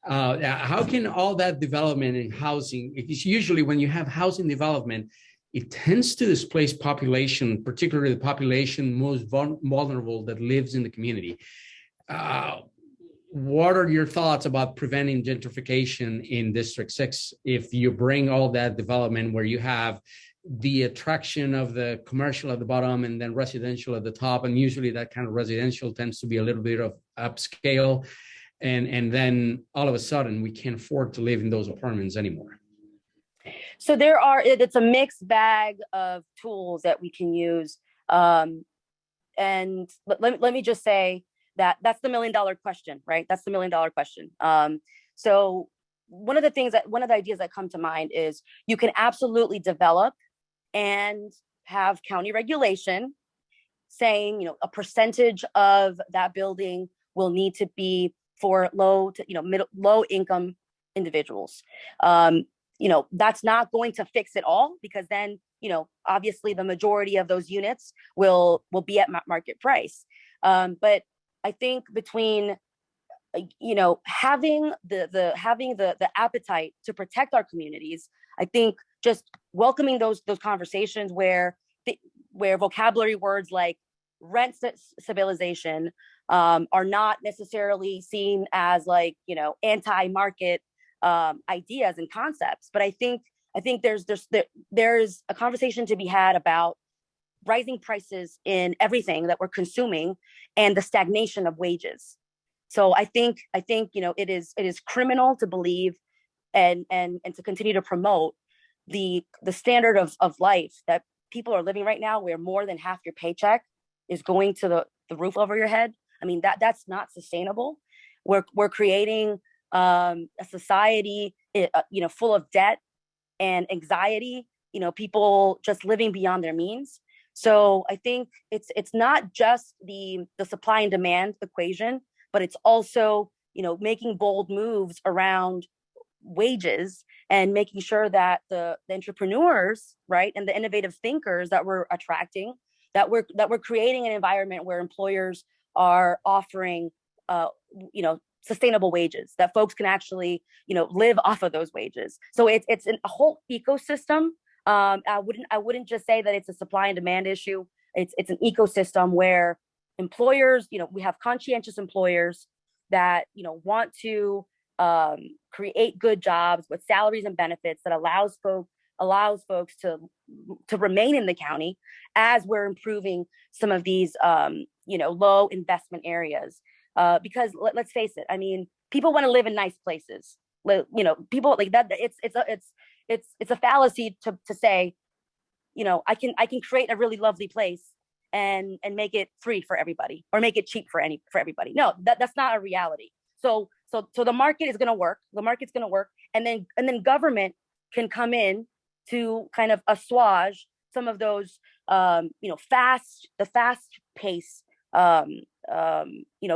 How can all that development in housing, because usually when you have housing development, it tends to displace population, particularly the population most vulnerable that lives in the community. Uh, what are your thoughts about preventing gentrification in District 6 if you bring all that development where you have the attraction of the commercial at the bottom and then residential at the top? And usually that kind of residential tends to be a little bit of upscale. And then all of a sudden we can't afford to live in those apartments anymore. So it's a mixed bag of tools that we can use. And let me just say that that's the $1 million question, right? That's the $1 million question. So one of the ideas that come to mind is you can absolutely develop and have county regulation saying, a percentage of that building will need to be for low income individuals. That's not going to fix it all, because then, obviously the majority of those units will be at market price. But I think between, having the appetite to protect our communities, I think just welcoming those conversations where vocabulary words like rent stabilization are not necessarily seen as like, anti-market ideas and concepts. But I think there's a conversation to be had about rising prices in everything that we're consuming and the stagnation of wages. So I think it is criminal to believe and to continue to promote the standard of life that people are living right now, where more than half your paycheck is going to the roof over your head. I mean, that's not sustainable. We're creating a society, full of debt and anxiety. People just living beyond their means. So I think it's not just the supply and demand equation, but it's also making bold moves around wages and making sure that the entrepreneurs, right, and the innovative thinkers that we're attracting, that we're creating an environment where employers are offering sustainable wages, that folks can actually live off of those wages. So it's a whole ecosystem. I wouldn't just say that it's a supply and demand issue. It's an ecosystem where employers, we have conscientious employers that want to create good jobs with salaries and benefits that allows folks to remain in the county as we're improving some of these low investment areas. Because let's face it, I mean, people want to live in nice places. People like that. It's a fallacy to say, I can create a really lovely place and make it free for everybody or make it cheap for everybody. No, that's not a reality. So the market is going to work. The market's going to work, and then government can come in to kind of assuage some of those fast pace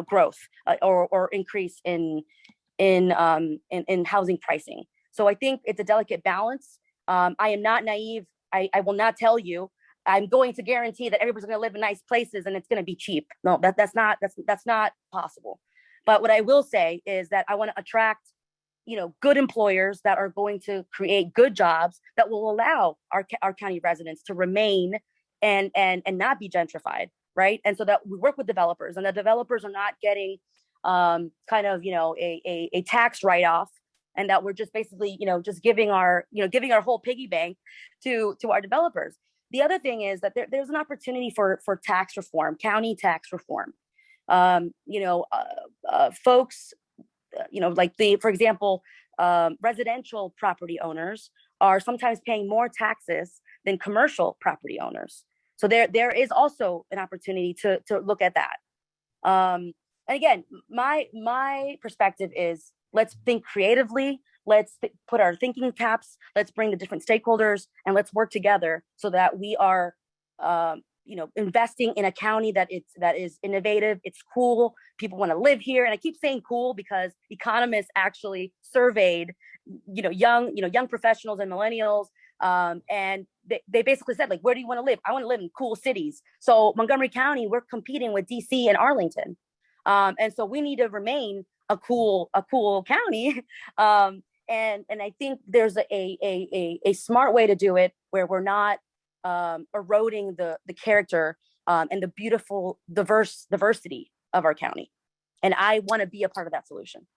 growth or increase in housing pricing. So I think it's a delicate balance. I am not naive. I will not tell you I'm going to guarantee that everybody's going to live in nice places and it's going to be cheap. No, that's not possible. But what I will say is that I want to attract, good employers that are going to create good jobs that will allow our county residents to remain and not be gentrified, right? And so that we work with developers, and the developers are not getting a tax write-off, and that we're just basically just giving our whole piggy bank to our developers. The other thing is that there's an opportunity for tax reform, county tax reform. Folks, for example, residential property owners are sometimes paying more taxes than commercial property owners. So there is also an opportunity to look at that. And again, my perspective is, let's think creatively. Let's put our thinking caps. Let's bring the different stakeholders and let's work together so that we are, investing in a county that is innovative. It's cool. People want to live here. And I keep saying cool because economists actually surveyed, young professionals and millennials. And they basically said, like, where do you want to live? I want to live in cool cities. So Montgomery County, we're competing with DC and Arlington. And so we need to remain a cool county. And I think there's a smart way to do it where we're not eroding the character and the beautiful diversity of our county. And I want to be a part of that solution.